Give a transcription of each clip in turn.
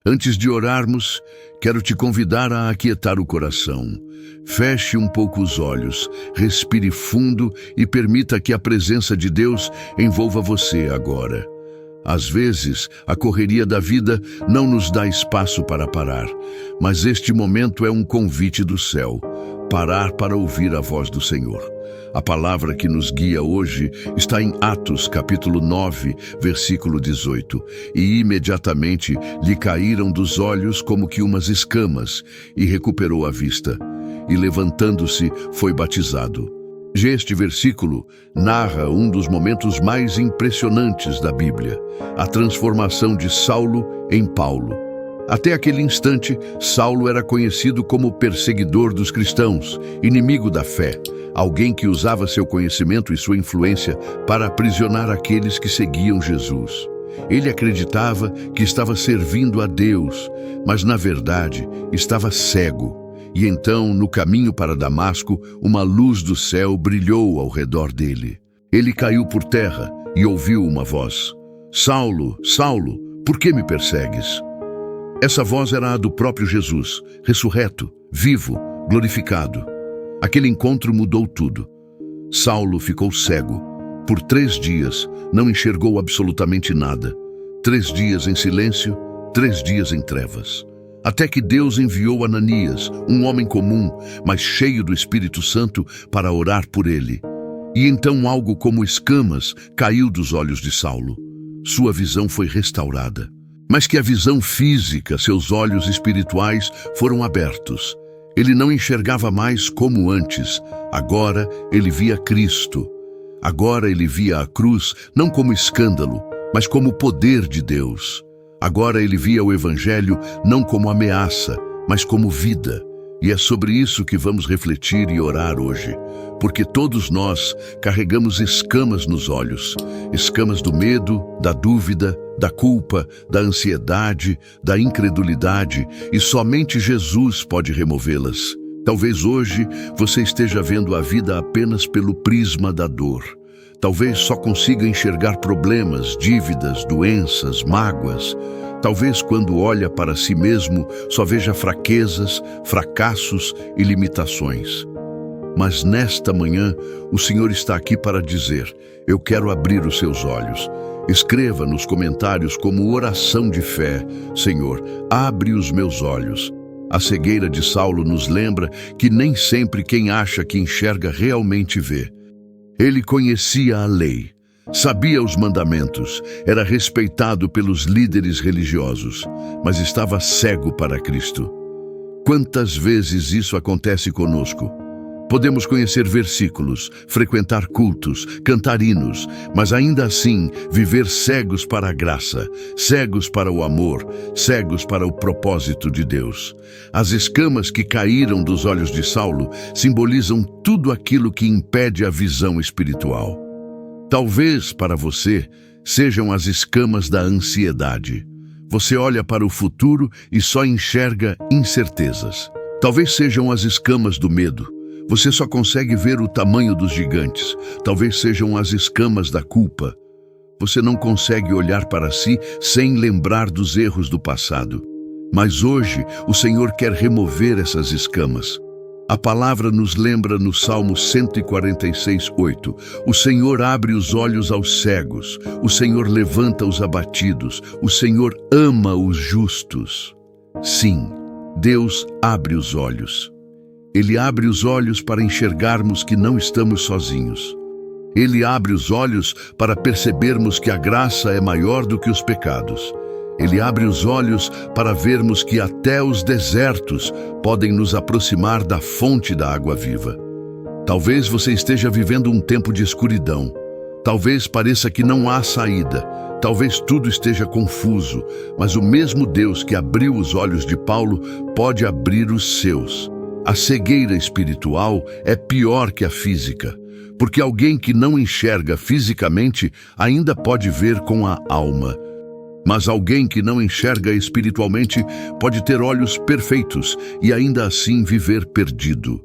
Antes de orarmos, quero te convidar a aquietar o coração. Feche um pouco os olhos, respire fundo e permita que a presença de Deus envolva você agora. Às vezes, a correria da vida não nos dá espaço para parar, mas este momento é um convite do céu, parar para ouvir a voz do Senhor. A palavra que nos guia hoje está em Atos, capítulo 9, versículo 18. E imediatamente lhe caíram dos olhos como que umas escamas, e recuperou a vista. E levantando-se, foi batizado. Este versículo narra um dos momentos mais impressionantes da Bíblia, a transformação de Saulo em Paulo. Até aquele instante, Saulo era conhecido como perseguidor dos cristãos, inimigo da fé, alguém que usava seu conhecimento e sua influência para aprisionar aqueles que seguiam Jesus. Ele acreditava que estava servindo a Deus, mas na verdade estava cego. E então, no caminho para Damasco, uma luz do céu brilhou ao redor dele. Ele caiu por terra e ouviu uma voz: "Saulo, Saulo, por que me persegues?" Essa voz era a do próprio Jesus, ressurreto, vivo, glorificado. Aquele encontro mudou tudo. Saulo ficou cego. Por 3 dias, não enxergou absolutamente nada. 3 dias em silêncio, 3 dias em trevas. Até que Deus enviou Ananias, um homem comum, mas cheio do Espírito Santo, para orar por ele. E então algo como escamas caiu dos olhos de Saulo. Sua visão foi restaurada. Mas que a visão física, seus olhos espirituais foram abertos. Ele não enxergava mais como antes. Agora ele via Cristo. Agora ele via a cruz não como escândalo, mas como poder de Deus. Agora ele via o Evangelho não como ameaça, mas como vida. E é sobre isso que vamos refletir e orar hoje, porque todos nós carregamos escamas nos olhos, escamas do medo, da dúvida, da culpa, da ansiedade, da incredulidade, e somente Jesus pode removê-las. Talvez hoje você esteja vendo a vida apenas pelo prisma da dor. Talvez só consiga enxergar problemas, dívidas, doenças, mágoas. Talvez quando olha para si mesmo só veja fraquezas, fracassos e limitações. Mas nesta manhã o Senhor está aqui para dizer: eu quero abrir os seus olhos. Escreva nos comentários como oração de fé: Senhor, abre os meus olhos. A cegueira de Saulo nos lembra que nem sempre quem acha que enxerga realmente vê. Ele conhecia a lei, sabia os mandamentos, era respeitado pelos líderes religiosos, mas estava cego para Cristo. Quantas vezes isso acontece conosco? Podemos conhecer versículos, frequentar cultos, cantar hinos, mas ainda assim viver cegos para a graça, cegos para o amor, cegos para o propósito de Deus. As escamas que caíram dos olhos de Saulo simbolizam tudo aquilo que impede a visão espiritual. Talvez para você sejam as escamas da ansiedade. Você olha para o futuro e só enxerga incertezas. Talvez sejam as escamas do medo. Você só consegue ver o tamanho dos gigantes. Talvez sejam as escamas da culpa. Você não consegue olhar para si sem lembrar dos erros do passado. Mas hoje o Senhor quer remover essas escamas. A palavra nos lembra no Salmo 146:8. O Senhor abre os olhos aos cegos. O Senhor levanta os abatidos. O Senhor ama os justos. Sim, Deus abre os olhos. Ele abre os olhos para enxergarmos que não estamos sozinhos. Ele abre os olhos para percebermos que a graça é maior do que os pecados. Ele abre os olhos para vermos que até os desertos podem nos aproximar da fonte da água viva. Talvez você esteja vivendo um tempo de escuridão. Talvez pareça que não há saída. Talvez tudo esteja confuso, mas o mesmo Deus que abriu os olhos de Paulo pode abrir os seus. A cegueira espiritual é pior que a física, porque alguém que não enxerga fisicamente ainda pode ver com a alma. Mas alguém que não enxerga espiritualmente pode ter olhos perfeitos e ainda assim viver perdido.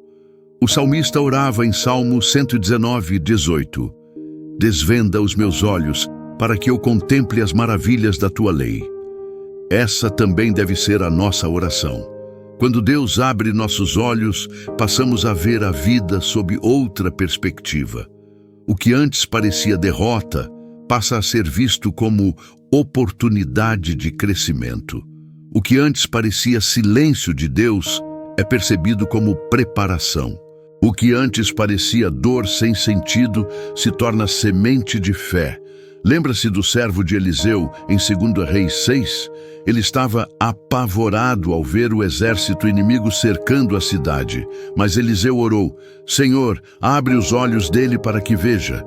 O salmista orava em Salmo 119:18. Desvenda os meus olhos para que eu contemple as maravilhas da tua lei. Essa também deve ser a nossa oração. Quando Deus abre nossos olhos, passamos a ver a vida sob outra perspectiva. O que antes parecia derrota, passa a ser visto como oportunidade de crescimento. O que antes parecia silêncio de Deus, é percebido como preparação. O que antes parecia dor sem sentido, se torna semente de fé. Lembra-se do servo de Eliseu, em 2 Reis 6? Ele estava apavorado ao ver o exército inimigo cercando a cidade. Mas Eliseu orou: Senhor, abre os olhos dele para que veja.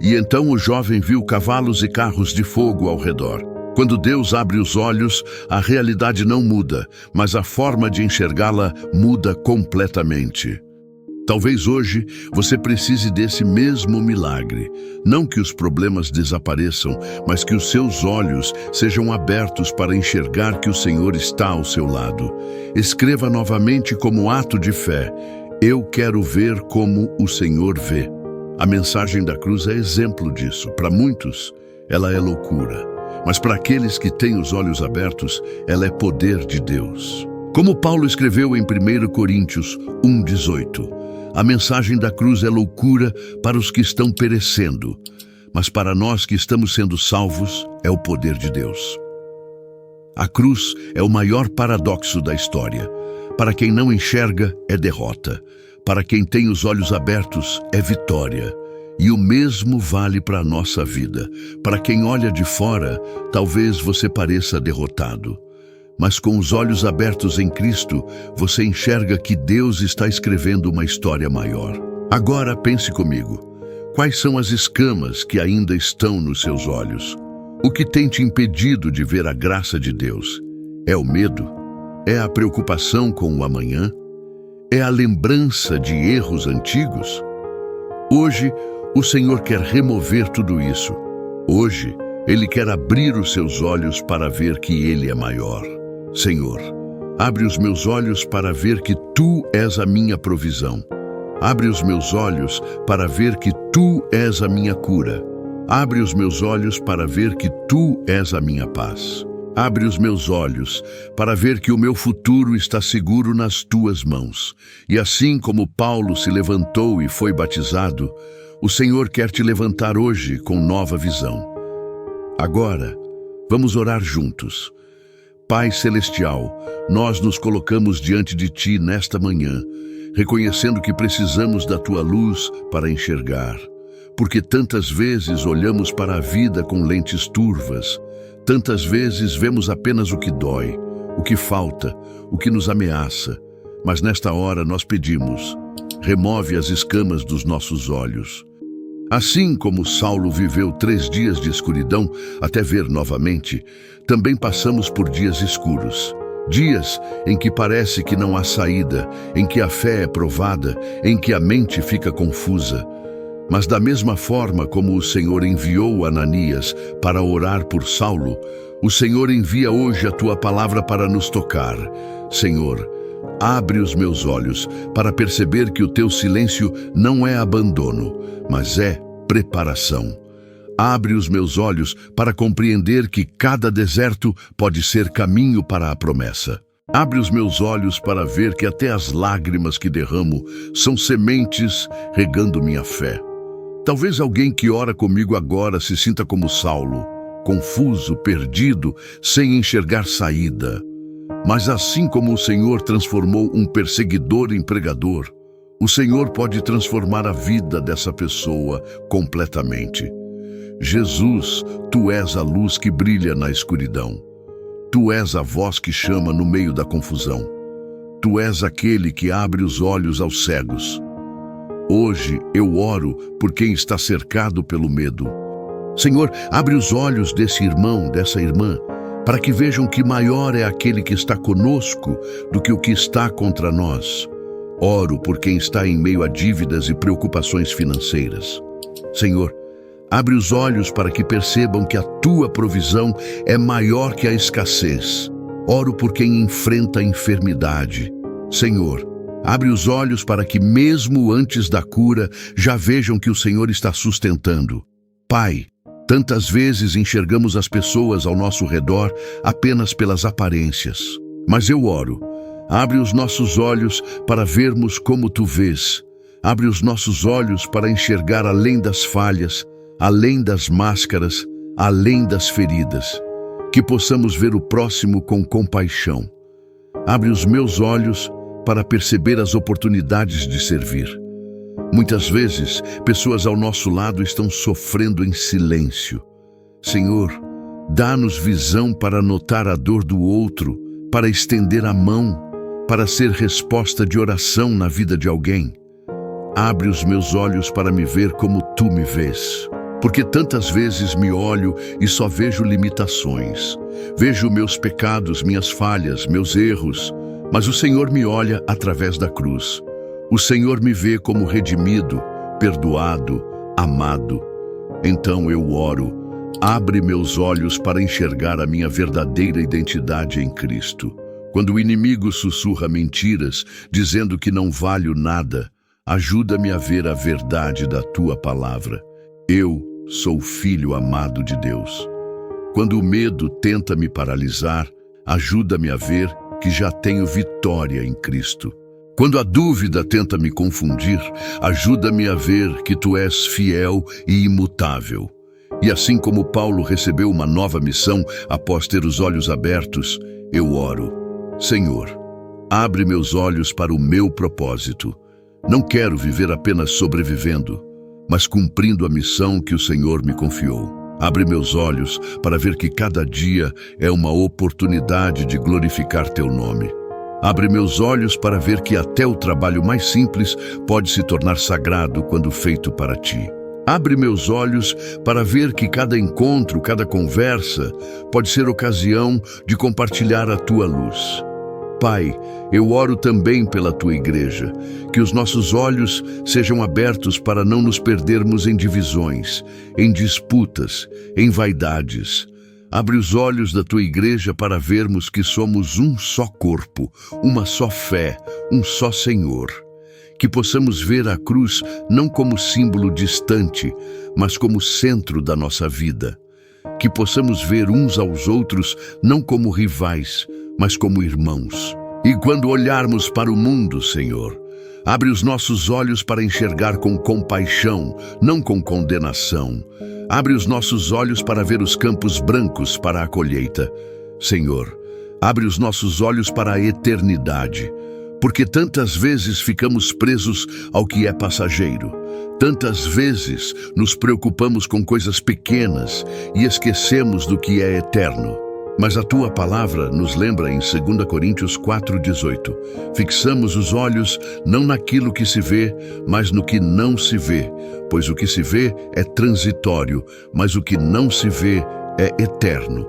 E então o jovem viu cavalos e carros de fogo ao redor. Quando Deus abre os olhos, a realidade não muda, mas a forma de enxergá-la muda completamente. Talvez hoje você precise desse mesmo milagre. Não que os problemas desapareçam, mas que os seus olhos sejam abertos para enxergar que o Senhor está ao seu lado. Escreva novamente como ato de fé: eu quero ver como o Senhor vê. A mensagem da cruz é exemplo disso. Para muitos, ela é loucura. Mas para aqueles que têm os olhos abertos, ela é poder de Deus. Como Paulo escreveu em 1 Coríntios 1,18, a mensagem da cruz é loucura para os que estão perecendo, mas para nós que estamos sendo salvos, é o poder de Deus. A cruz é o maior paradoxo da história. Para quem não enxerga, é derrota. Para quem tem os olhos abertos, é vitória. E o mesmo vale para a nossa vida. Para quem olha de fora, talvez você pareça derrotado. Mas com os olhos abertos em Cristo, você enxerga que Deus está escrevendo uma história maior. Agora pense comigo. Quais são as escamas que ainda estão nos seus olhos? O que tem te impedido de ver a graça de Deus? É o medo? É a preocupação com o amanhã? É a lembrança de erros antigos? Hoje, o Senhor quer remover tudo isso. Hoje, Ele quer abrir os seus olhos para ver que Ele é maior. Senhor, abre os meus olhos para ver que Tu és a minha provisão. Abre os meus olhos para ver que Tu és a minha cura. Abre os meus olhos para ver que Tu és a minha paz. Abre os meus olhos para ver que o meu futuro está seguro nas Tuas mãos. E assim como Paulo se levantou e foi batizado, o Senhor quer te levantar hoje com nova visão. Agora, vamos orar juntos. Pai Celestial, nós nos colocamos diante de Ti nesta manhã, reconhecendo que precisamos da Tua luz para enxergar. Porque tantas vezes olhamos para a vida com lentes turvas, tantas vezes vemos apenas o que dói, o que falta, o que nos ameaça. Mas nesta hora nós pedimos: remove as escamas dos nossos olhos. Assim como Saulo viveu 3 dias de escuridão até ver novamente, também passamos por dias escuros. Dias em que parece que não há saída, em que a fé é provada, em que a mente fica confusa. Mas da mesma forma como o Senhor enviou Ananias para orar por Saulo, o Senhor envia hoje a Tua palavra para nos tocar. Senhor, abre os meus olhos para perceber que o Teu silêncio não é abandono, mas é preparação. Abre os meus olhos para compreender que cada deserto pode ser caminho para a promessa. Abre os meus olhos para ver que até as lágrimas que derramo são sementes regando minha fé. Talvez alguém que ora comigo agora se sinta como Saulo, confuso, perdido, sem enxergar saída. Mas assim como o Senhor transformou um perseguidor em pregador, o Senhor pode transformar a vida dessa pessoa completamente. Jesus, Tu és a luz que brilha na escuridão. Tu és a voz que chama no meio da confusão. Tu és aquele que abre os olhos aos cegos. Hoje eu oro por quem está cercado pelo medo. Senhor, abre os olhos desse irmão, dessa irmã, para que vejam que maior é aquele que está conosco do que o que está contra nós. Oro por quem está em meio a dívidas e preocupações financeiras. Senhor, abre os olhos para que percebam que a Tua provisão é maior que a escassez. Oro por quem enfrenta a enfermidade. Senhor, abre os olhos para que mesmo antes da cura já vejam que o Senhor está sustentando. Pai, Tantas vezes enxergamos as pessoas ao nosso redor apenas pelas aparências. Mas eu oro, abre os nossos olhos para vermos como tu vês. Abre os nossos olhos para enxergar além das falhas, além das máscaras, além das feridas. Que possamos ver o próximo com compaixão. Abre os meus olhos para perceber as oportunidades de servir. Muitas vezes, pessoas ao nosso lado estão sofrendo em silêncio. Senhor, dá-nos visão para notar a dor do outro, para estender a mão, para ser resposta de oração na vida de alguém. Abre os meus olhos para me ver como tu me vês. Porque tantas vezes me olho e só vejo limitações. Vejo meus pecados, minhas falhas, meus erros, mas o Senhor me olha através da cruz. O Senhor me vê como redimido, perdoado, amado. Então eu oro, abre meus olhos para enxergar a minha verdadeira identidade em Cristo. Quando o inimigo sussurra mentiras, dizendo que não valho nada, ajuda-me a ver a verdade da tua palavra. Eu sou filho amado de Deus. Quando o medo tenta me paralisar, ajuda-me a ver que já tenho vitória em Cristo. Quando a dúvida tenta me confundir, ajuda-me a ver que tu és fiel e imutável. E assim como Paulo recebeu uma nova missão após ter os olhos abertos, eu oro. Senhor, abre meus olhos para o meu propósito. Não quero viver apenas sobrevivendo, mas cumprindo a missão que o Senhor me confiou. Abre meus olhos para ver que cada dia é uma oportunidade de glorificar teu nome. Abre meus olhos para ver que até o trabalho mais simples pode se tornar sagrado quando feito para ti. Abre meus olhos para ver que cada encontro, cada conversa pode ser ocasião de compartilhar a tua luz. Pai, eu oro também pela tua igreja, que os nossos olhos sejam abertos para não nos perdermos em divisões, em disputas, em vaidades. Abre os olhos da tua igreja para vermos que somos um só corpo, uma só fé, um só Senhor. Que possamos ver a cruz não como símbolo distante, mas como centro da nossa vida. Que possamos ver uns aos outros não como rivais, mas como irmãos. E quando olharmos para o mundo, Senhor, abre os nossos olhos para enxergar com compaixão, não com condenação. Abre os nossos olhos para ver os campos brancos para a colheita. Senhor, abre os nossos olhos para a eternidade, porque tantas vezes ficamos presos ao que é passageiro. Tantas vezes nos preocupamos com coisas pequenas e esquecemos do que é eterno. Mas a tua palavra nos lembra em 2 Coríntios 4,18. Fixamos os olhos não naquilo que se vê, mas no que não se vê, pois o que se vê é transitório, mas o que não se vê é eterno.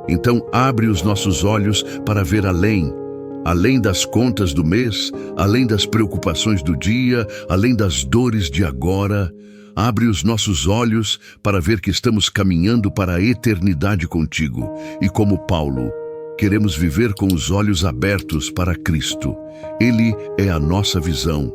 Então abre os nossos olhos para ver além das contas do mês, além das preocupações do dia, além das dores de agora. Abre os nossos olhos para ver que estamos caminhando para a eternidade contigo. E como Paulo, queremos viver com os olhos abertos para Cristo. Ele é a nossa visão.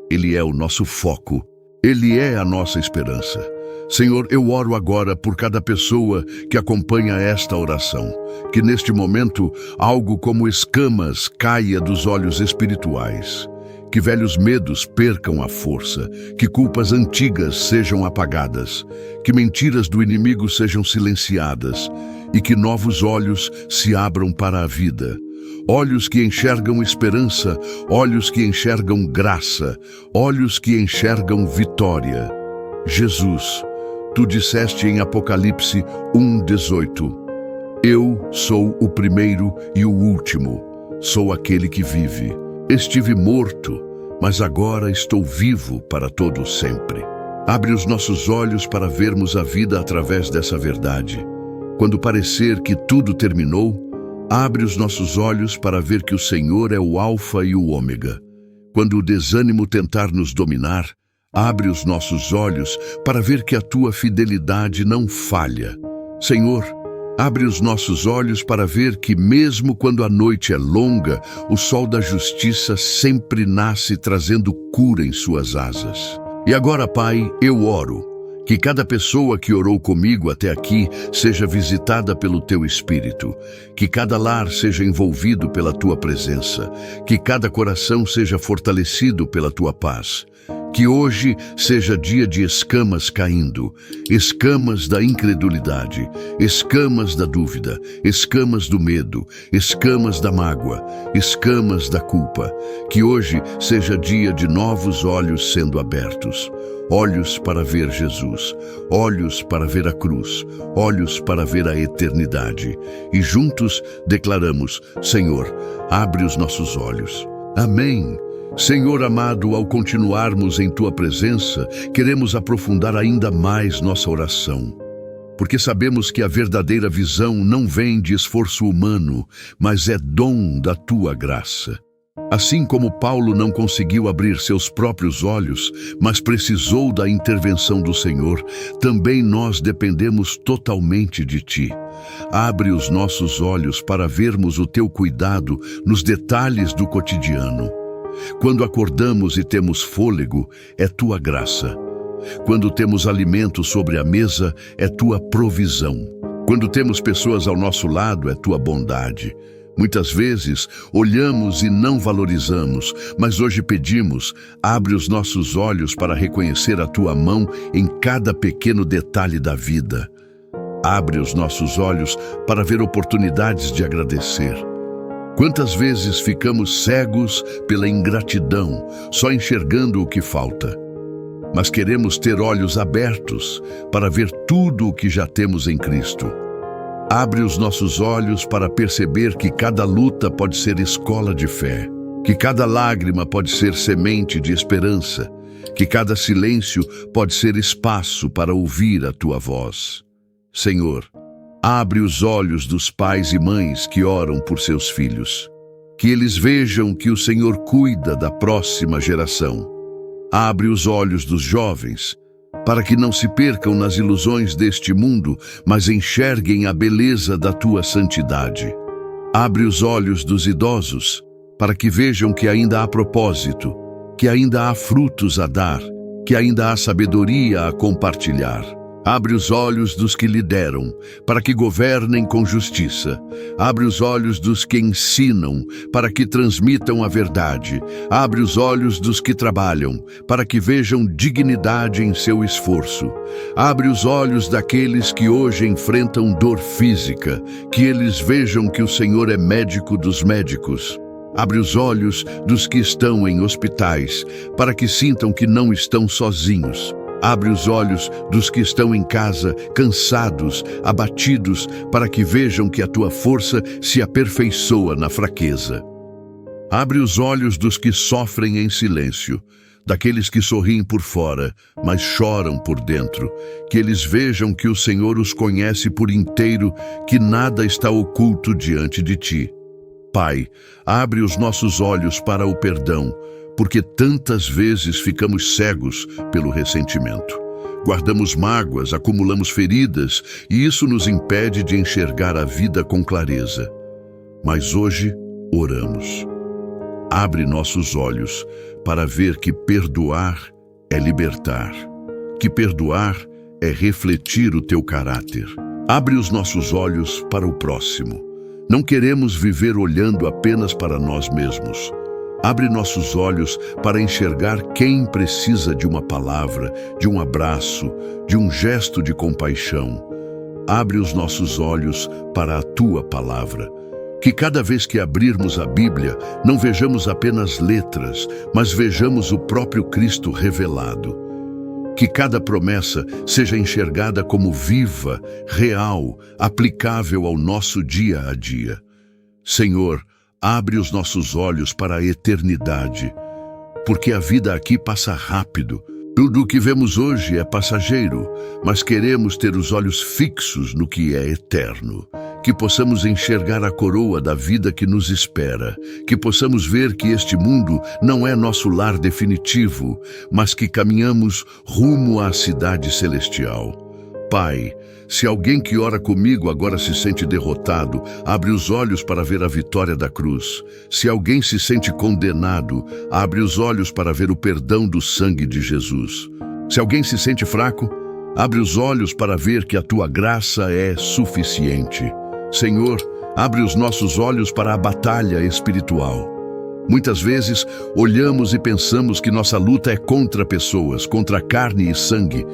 Ele é o nosso foco. Ele é a nossa esperança. Senhor, eu oro agora por cada pessoa que acompanha esta oração. Que neste momento, algo como escamas caia dos olhos espirituais. Que velhos medos percam a força, que culpas antigas sejam apagadas, que mentiras do inimigo sejam silenciadas e que novos olhos se abram para a vida. Olhos que enxergam esperança, olhos que enxergam graça, olhos que enxergam vitória. Jesus, tu disseste em Apocalipse 1:18, eu sou o primeiro e o último, sou aquele que vive. Estive morto, mas agora estou vivo para todo sempre. Abre os nossos olhos para vermos a vida através dessa verdade. Quando parecer que tudo terminou, abre os nossos olhos para ver que o Senhor é o Alfa e o Ômega. Quando o desânimo tentar nos dominar, abre os nossos olhos para ver que a tua fidelidade não falha. Senhor, abre os nossos olhos para ver que mesmo quando a noite é longa, o sol da justiça sempre nasce trazendo cura em suas asas. E agora, Pai, eu oro Que cada pessoa que orou comigo até aqui seja visitada pelo Teu Espírito. Que cada lar seja envolvido pela Tua presença. Que cada coração seja fortalecido pela Tua paz. Que hoje seja dia de escamas caindo, escamas da incredulidade, escamas da dúvida, escamas do medo, escamas da mágoa, escamas da culpa. Que hoje seja dia de novos olhos sendo abertos. Olhos para ver Jesus, olhos para ver a cruz, olhos para ver a eternidade. E juntos declaramos: Senhor, abre os nossos olhos. Amém. Senhor amado, ao continuarmos em Tua presença, queremos aprofundar ainda mais nossa oração. Porque sabemos que a verdadeira visão não vem de esforço humano, mas é dom da Tua graça. Assim como Paulo não conseguiu abrir seus próprios olhos, mas precisou da intervenção do Senhor, também nós dependemos totalmente de Ti. Abre os nossos olhos para vermos o Teu cuidado nos detalhes do cotidiano. Quando acordamos e temos fôlego, é Tua graça. Quando temos alimento sobre a mesa, é Tua provisão. Quando temos pessoas ao nosso lado, é Tua bondade. Muitas vezes olhamos e não valorizamos, mas hoje pedimos: abre os nossos olhos para reconhecer a Tua mão em cada pequeno detalhe da vida. Abre os nossos olhos para ver oportunidades de agradecer. Quantas vezes ficamos cegos pela ingratidão, só enxergando o que falta? Mas queremos ter olhos abertos para ver tudo o que já temos em Cristo. Abre os nossos olhos para perceber que cada luta pode ser escola de fé, que cada lágrima pode ser semente de esperança, que cada silêncio pode ser espaço para ouvir a Tua voz. Senhor, abre os olhos dos pais e mães que oram por seus filhos. Que eles vejam que o Senhor cuida da próxima geração. Abre os olhos dos jovens, para que não se percam nas ilusões deste mundo, mas enxerguem a beleza da Tua santidade. Abre os olhos dos idosos, para que vejam que ainda há propósito, que ainda há frutos a dar, que ainda há sabedoria a compartilhar. Abre os olhos dos que lideram, para que governem com justiça. Abre os olhos dos que ensinam, para que transmitam a verdade. Abre os olhos dos que trabalham, para que vejam dignidade em seu esforço. Abre os olhos daqueles que hoje enfrentam dor física, que eles vejam que o Senhor é médico dos médicos. Abre os olhos dos que estão em hospitais, para que sintam que não estão sozinhos. Abre os olhos dos que estão em casa, cansados, abatidos, para que vejam que a Tua força se aperfeiçoa na fraqueza. Abre os olhos dos que sofrem em silêncio, daqueles que sorriem por fora, mas choram por dentro, que eles vejam que o Senhor os conhece por inteiro, que nada está oculto diante de Ti. Pai, abre os nossos olhos para o perdão, porque tantas vezes ficamos cegos pelo ressentimento. Guardamos mágoas, acumulamos feridas, e isso nos impede de enxergar a vida com clareza. Mas hoje oramos. Abre nossos olhos para ver que perdoar é libertar, que perdoar é refletir o Teu caráter. Abre os nossos olhos para o próximo. Não queremos viver olhando apenas para nós mesmos. Abre nossos olhos para enxergar quem precisa de uma palavra, de um abraço, de um gesto de compaixão. Abre os nossos olhos para a Tua palavra. Que cada vez que abrirmos a Bíblia, não vejamos apenas letras, mas vejamos o próprio Cristo revelado. Que cada promessa seja enxergada como viva, real, aplicável ao nosso dia a dia. Senhor, abre os nossos olhos para a eternidade, porque a vida aqui passa rápido. Tudo o que vemos hoje é passageiro, mas queremos ter os olhos fixos no que é eterno. Que possamos enxergar a coroa da vida que nos espera, que possamos ver que este mundo não é nosso lar definitivo, mas que caminhamos rumo à cidade celestial. Pai, se alguém que ora comigo agora se sente derrotado, abre os olhos para ver a vitória da cruz. Se alguém se sente condenado, abre os olhos para ver o perdão do sangue de Jesus. Se alguém se sente fraco, Abre os olhos para ver que a tua graça é suficiente. Senhor, abre os nossos olhos para a batalha espiritual. Muitas vezes, olhamos e pensamos que nossa luta é contra pessoas, contra carne e sangue,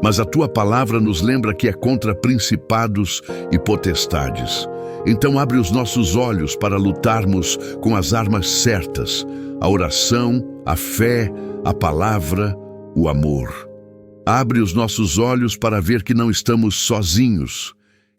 mas a tua palavra nos lembra que é contra principados e potestades. Então abre os nossos olhos para lutarmos com as armas certas, a oração, a fé, a palavra, o amor. Abre os nossos olhos para ver que não estamos sozinhos,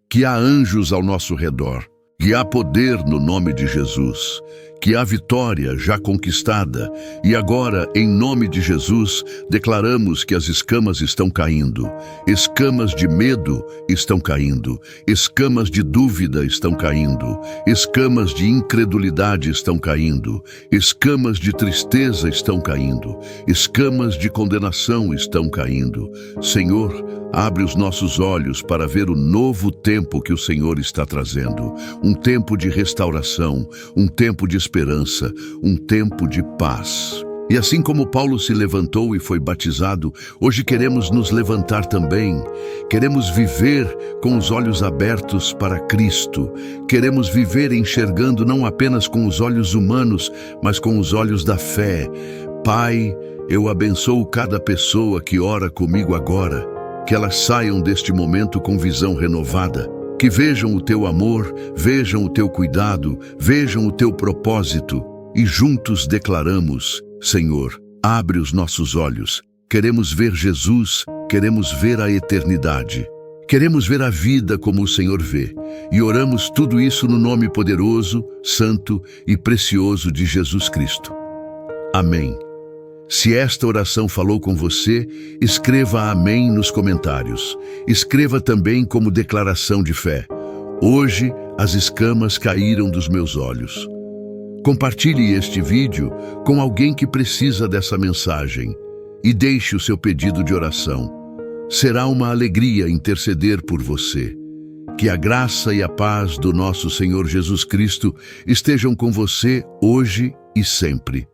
que há anjos ao nosso redor, que há poder no nome de Jesus, que há vitória já conquistada, e agora, em nome de Jesus, declaramos que as escamas estão caindo. Escamas de medo estão caindo, escamas de dúvida estão caindo, escamas de incredulidade estão caindo, escamas de tristeza estão caindo, escamas de condenação estão caindo. Senhor, abre os nossos olhos para ver o novo tempo que o Senhor está trazendo, um tempo de restauração, um tempo de esperança, um tempo de paz. E assim como Paulo se levantou e foi batizado, hoje queremos nos levantar também. Queremos viver com os olhos abertos para Cristo. Queremos viver enxergando não apenas com os olhos humanos, mas com os olhos da fé. Pai, eu abençoo cada pessoa que ora comigo agora, que elas saiam deste momento com visão renovada, que vejam o teu amor, vejam o teu cuidado, vejam o teu propósito, e juntos declaramos: Senhor, abre os nossos olhos. Queremos ver Jesus, queremos ver a eternidade. Queremos ver a vida como o Senhor vê. E oramos tudo isso no nome poderoso, santo e precioso de Jesus Cristo. Amém. Se esta oração falou com você, escreva amém nos comentários. Escreva também como declaração de fé: hoje as escamas caíram dos meus olhos. Compartilhe este vídeo com alguém que precisa dessa mensagem e deixe o seu pedido de oração. Será uma alegria interceder por você. Que a graça e a paz do nosso Senhor Jesus Cristo estejam com você hoje e sempre.